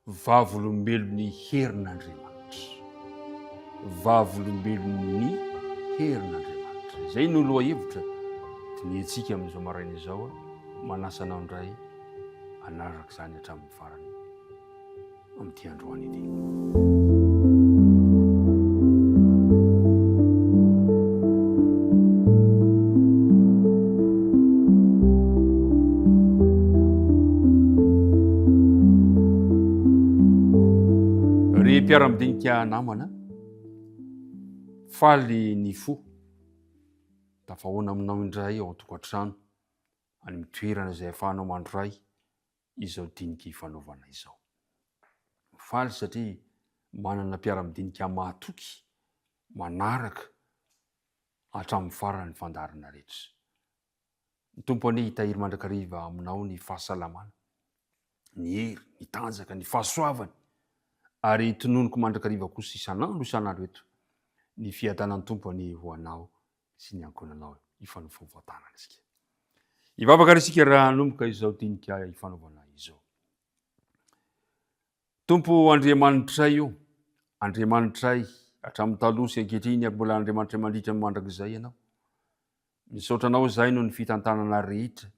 VAVOLOMBELON'NY HERIN'ANDRIAMANITRA. VAVOLOMBELON'NY HERIN'ANDRIAMANITRA. Izay no lohahevitra tiniantsika amin'izao maraina izao manasa anao indray anaraka izany hatramin'ny farany amin'ity androany ity. Mpiara-midinika namana faly ny fo tafahoana aminao indray ao an-tokantrano any amin'ny toerana izay ahafahanao mandray izao dinika ifanaovana izao. Faly satria manana mpiara-midinika mahatoky manaraka hatramin'ny farany fandarana rehetra. Ny tompony hitahiry mandrakariva aminao ny fahasalamana, ny hery, ny tanjaka, ny fahasoavany, ary tononoko mandrakariva kosa isan'andro eto ny fiadanan'ny tompony ho anao sy ny ankonanao ifanofaofatana isika. Ivavaka isika raha hanomboka izao dinika ifanaovana izao. Tompo Andriamanitra io, Andriamanitray hatramin'ny taloha sy ankehitriny ary mbola Andriamanitra mandritra mandrakizay ianao. Misaotra anao izay no ny fitantanana rehetra,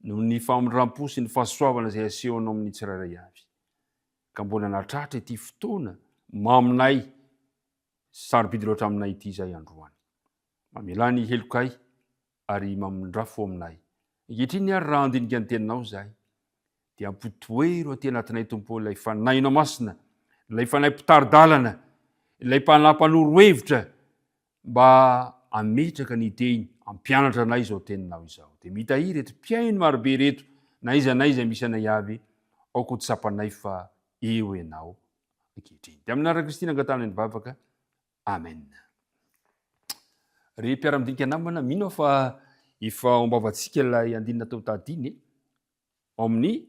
no ny famindram-po sy ny fahasoavana izay asehonao amin'ny tsirairay avy. Ka mbola natratra ity fotoana maminay sarobidy loatra aminay ity izay androany. Mamela ny helokay ary mamindrafo aminay. Ankehitriny ary raha andinika ny teninao izay dia ampitoero aty anatinay Tompo ilay fanahinao masina, ilay fanay mpitaridalana, ilay mpananoro hevitra mba ametraka ny teny, ampianatra anay izao teninao izao. Dia mitahiry reto mpiaino marobe reto na iza misy anay avy ao koa tsapanay fa eo ianao ankehitriny. Dia amin'ny anarana Kristy nangatana ny vavaka. Amen. Ry mpiara-midinika namana, mino fa efa ombavantsika ilay andinina tao tadiny amin'ny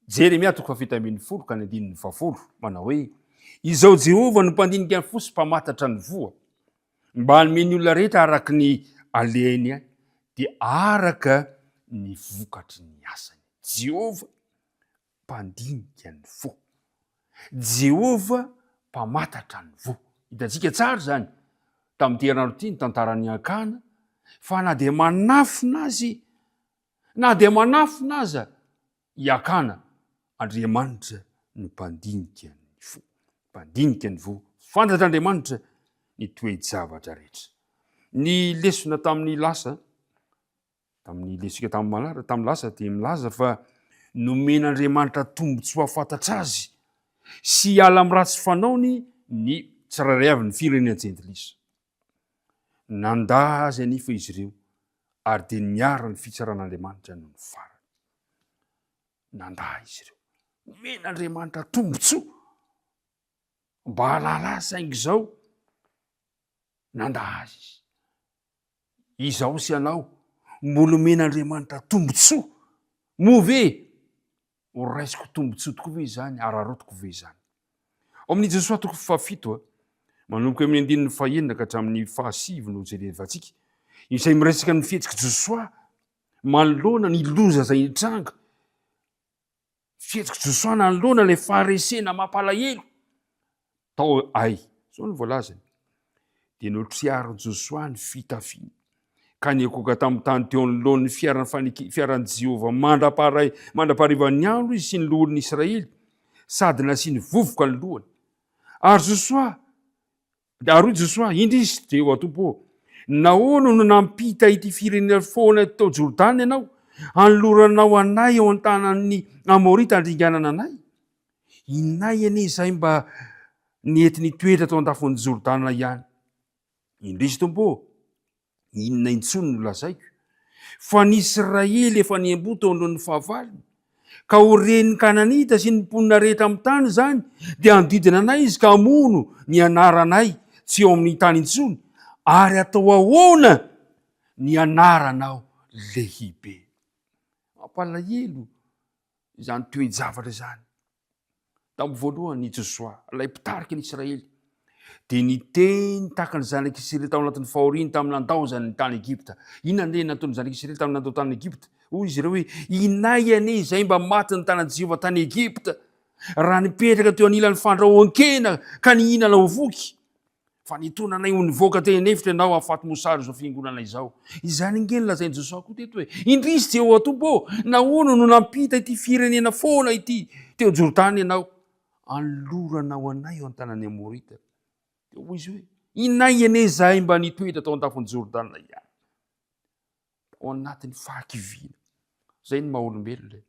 Jeremia 1:10 ka ny 10:10 manao hoe: izao Jehova no mpandinika ny fo sy mpamatatra ny voa, mba hanome olona rehetra araka ny alehany dia araka ny vokatry ny asany. Jehova mpandinika ny fo, Jehova mpamatatra ny vo. Hitantsika tsara zany tamin'ity herinandro ity ny tantaran'ny nihankana, fa na dia manafina azy, na dia manafina aza hiakana, Andriamanitra ny mpandinika ny vo, mpandinika ny vo, fantatr'Andriamanitra ny toe-javatra rehetra. Ny lesona tamin'ny lasa, tamin'ny lesika tamin'ny lasa dia milaza fa nomen'Andriamanitra tombontsoa fantatra azy sy hiala amin'ny ratsy fanaony ny tsirairay avy ny firenena jentilisa. Nandà Azy anifa izy ireo ary dia niharan'ny fitsaran'Andriamanitra no ny farany. Nandà izy ireo, nomen'Andriamanitra tombontsoa mba halala saingy izao. Nandà azy izy. Izao sy anao mbola omen'Andriamanitra tombontsoa. Move ho raisiko tombontsoa tokoa ve izany, ararotiko ve izany. Ao amin'ny Josoa 7 manomboka amin'ny 9 ka hatramin'ny 10 no jerevantsika, izay miresaka ny fihetsik'i Josoa manoloana ny loza izay nitranga. Fihetsik'i Josoa nanoloana ilay faharesena mampalahelo tao ay zao ny voalazany. Dia notriarin'i Josoa ny fitafiana ka niekoka tamin'ny tany teo anoloan'ny fiaran'ny Jehova mandrapahariva ny andro izy sy ny lohan'ny Israely, sady nasiany vovoka ny lohany. Ary Josoa indrisy Jehova Tompo, nahoana no nampita ity firenena foana tao Jordana ianao, anoloranao anay ao an-tanan'ny Amorita handringanana anay? Inay anie izay mba nety nitoetra tao an-tafon'ny Jordana ihany? Indrisy Tompo, inona intsony no lazaiko? Fa ny Israely efa niamboto ao alohan'ny fahavaliny, ka ho ren'ny Kananita sy ny mponina rehetra amin'ny tany zany, dia andidina anay izy ka hamono ny anaranay tsy eo amin'ny tany intsony, ary atao ahoana ny anaranao lehibe. Mampalahelo izany toe-javatra izany. Tamin'ny voalohany ny Josoa, ilay mpitariky ny Israely, dia niteny tahaka ny zanak'Isiraely tao anatin'ny fahoriany tamin'ny nandaozany ny tany Egypta. Inona ne nataon'ny zanak'Isiraely tamin'ny nandao tany Egypta? Hoy izy ireo hoe: inay anie izay mba maty ny tanan'i Jehova tany Egypta, raha nipetraka teo anilan'ny fahandroan-kena ka nihinana ho voky fa nitonanay ho nivoaka teny an-efitra ianao afaty mosary zao fiangonana izao. Izany ngeny lazainy Jesosy koa teto hoe indrisy Jehova tombo nahoana no nampita ity firenena foana ity teo Jordany ianao anloranao anay eo an-tanany Amorita. Teo izy hoe inay ene zahay mba nitoetra tao an-tafon'ny Jordana ihany ao anatin'ny fahakiviana. Zay ny maha-olombelona.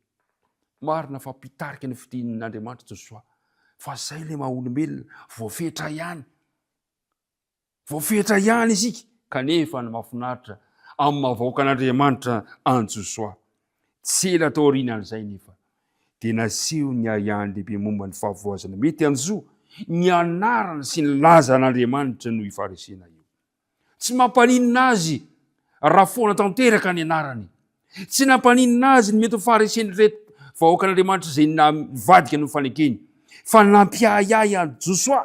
Marina fa mpitarika ny fidin'Andriamanitra Jesosy fa zay le maha-olombelona voafetra ihany. Voafetra ihany isika kanefa ny mahafinaritra amin'ny mahavahoaka an'Andriamanitra an Jesosy. Tsy ela tao aorianan'izay nefa dia naseho ny ahany lehibe momba ny fahavoazana mety anjo nianarana sy ny laza an'Andriamanitra noho ifarisena io. Tsy mampaninina azy raha foana tanteraka ny anarany. Tsy nampaninina azy ny mety ho fariseny reto vahoaka an'Andriamanitra izay navadika no fanekeny. Fa nampiahiahy an Jesosy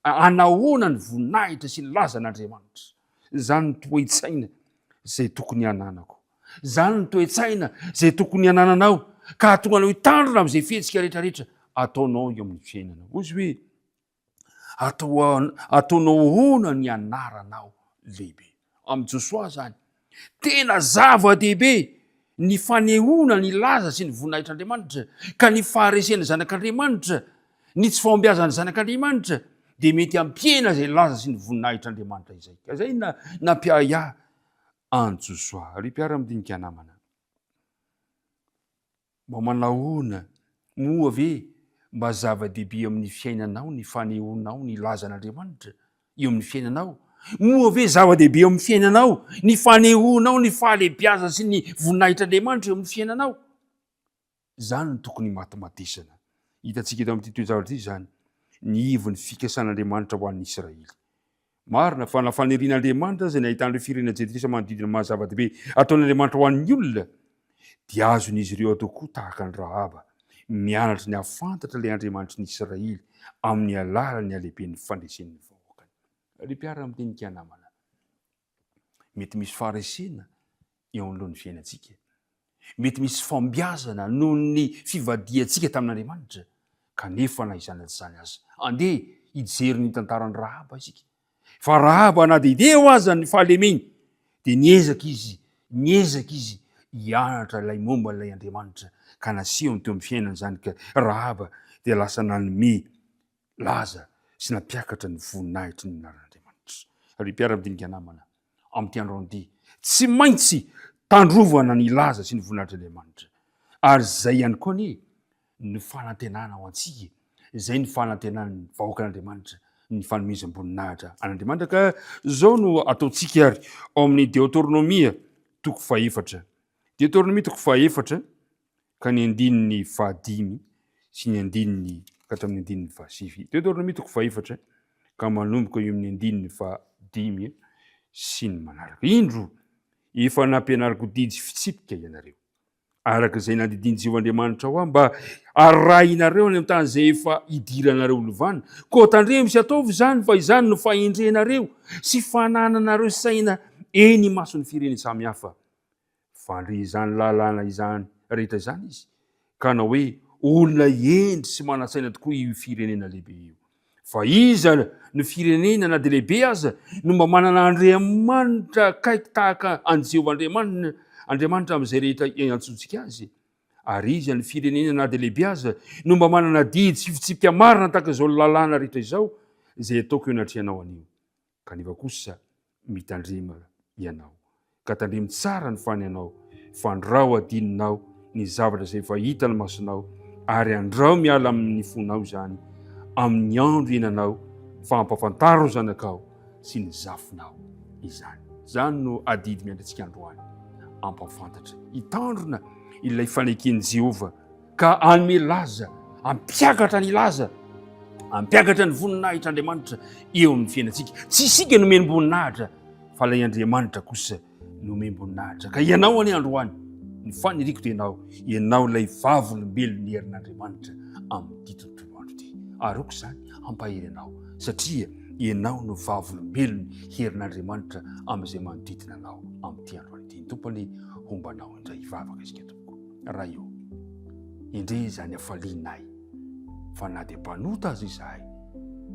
anahoana ny voninahitra sy ny laza an'Andriamanitra. Zany ny toe-tsaina izay tokony hananako. Zany ny toe-tsaina izay tokony hanananao ka tonga anao hitandrina amin'izay fihetsika rehetrarehetra ataonao eo amin'ny fiainana. Ozy hoe ataonao hoana ny anaranao lehibe. Amin'ny Jesosy zany tena zava-dehibe ny fanehoana ny laza sy ny voninahitran'Andriamanitra ka ny faharesena zanak'Andriamanitra ny tsy fahombiazana zanak'Andriamanitra dia mety ampiena izay laza sy ny voninahitran'Andriamanitra izay. Ka zay nampiahiahy an Jesosy. Ry mpiara-midinika namana, mba manahoana moa ve mba zava-dehibe amin'ny fiainanao ny fanehoanao ny laza an'Andriamanitra eo amin'ny fiainanao? Moa ve zava-dehibe amin'ny fiainanao ny fanehoanao ny fahalebiazana sy ny voninahitran'Andriamanitra eo amin'ny fiainanao? Zany no tokony matimatisana. Hitantsika eto amin'ity toe-javatra ity zany ny ivon'ny fikasan'Andriamanitra ho an'ny Israely. Marina fa na fanirian'Andriamanitra izay nahitan'ireo firenena jetrisa manodidina mahazava-dehibe ataon'Andriamanitra ho an'ny olona dia azon'izy ireo atao koa tahaka ny Rahaba mianatra ny hahafantatra ilay Andriamanitry ny Israely amin'ny alalan'ny halehiben'ny fandresen'ny vahoakany. Ry mpiara-mitenika namana, mety misy faharesena eo anoloan'ny fiainantsika. Mety misy fambiazana noho ny fivadiantsika tamin'Andriamanitra kanefa na izany zany azy. Andeha hijery ny tantaran'ny Rahaba isika. Fa Rahaba na dia eo aza ny fahalemeny dia niezaka izy hianatra ilay momba ilay Andriamanitra ka nasehony teo amin'ny fiainana zany ka Rahaba dia lasa nanome laza sy nampiakatra ny voninahitry ny anaran'Andriamanitra. Ry mpiara-midinika namana, amin'ity andro andeha tsy maintsy tandrovana ny laza sy ny voninahitran'Andriamanitra. Ary zay ihany koa ny fanantenana ao antsika, zay ny fanantenan'ny vahoaka an'Andriamanitra ny fanomezam-boninahitra an'Andriamanitra. Ka zao no ataontsika ary ao amin'ny Deutéronomia toko 4. Deutéronomia toko 4 ka ny andininy 15 sy ny andininy ka hatramin'ny andininy 19. Deutéronomia toko 4 ka manomboka eo amin'ny andininy 15 sy ny manaraka. Indro efa nampianariko didy fitsipika ianareo araka izay nandidiny Jehovah Andriamanitra ao mba arahinareo any amin'ny tany izay efa idiranareo lovana. Koa tandremo sy ataovy zany fa izany no fahendrenareo sy fanananareo saina eny mason'ny firenena samihafa. Fandre izany lalàna izany rehetra izany izy ka na hoe olona endry sy mana-tsaina tokoa io firenena lehibe io. Fa iza ny firenena na dia lehibe aza no mba manana Andriamanitra kaiky tahaka an Jehovah Andriamanitra amin'izay rehetra antsontsika azy. Ary iza ny firenena na dia lehibe aza no mba manana didy sy fitsipika marina tahaka izao lalàna rehetra izao izay ataoko eo anatrehanao anio. Kanefa kosa mitandrema ianao ka tandremo tsara ny fanyanao, fandrao adininao ny zavatra izay efa hita ny masonao ary andrao miala amin'ny fonao zany amin'ny andro ienanao fa ampafantaro zanakao sy ny zafinao izany. Zany no adidy miandratsika androany, ampafantatra, hitandrona ilay faneken'i Jehova ka anome laza, ampiakatra ny laza, ampiakatra ny voninahitr'Andriamanitra eo amin'ny fiainantsika. Tsy isika nomeny voninahitra fa ilay Andriamanitra kosa nomeny voninahitra. Ka ianao any androany ny faniriko tenao, ianao ilay vavolombelon'ny herin'Andriamanitra amin'ity tontolo andro ity. Aroko zany ampahery anao satria ianao no vavolombelon'ny herin'Andriamanitra amin'izay manodidina anao amin'ity andro ity. Ny tompony hombanao indray hivavaka isika tompoko. Raha io indre zany hafalinay fa na dia mpanota azy izahay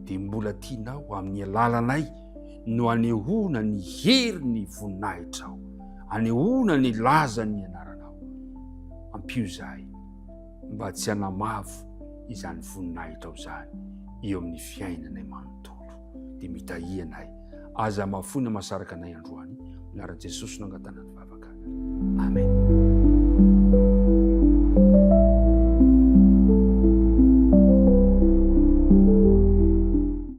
dia mbola tianao amin'ny alalanay no anehoana ny hery ny voninahitrao, anehoana ny laza ny anaranao. Ampio izahay mba tsy hanamavo izany voninahitrao izany eo amin'ny fiainanay manontolo, dia mitahianay aza mafony masaraka anay androany, milaran' Jesosy no angatana ny vavaka.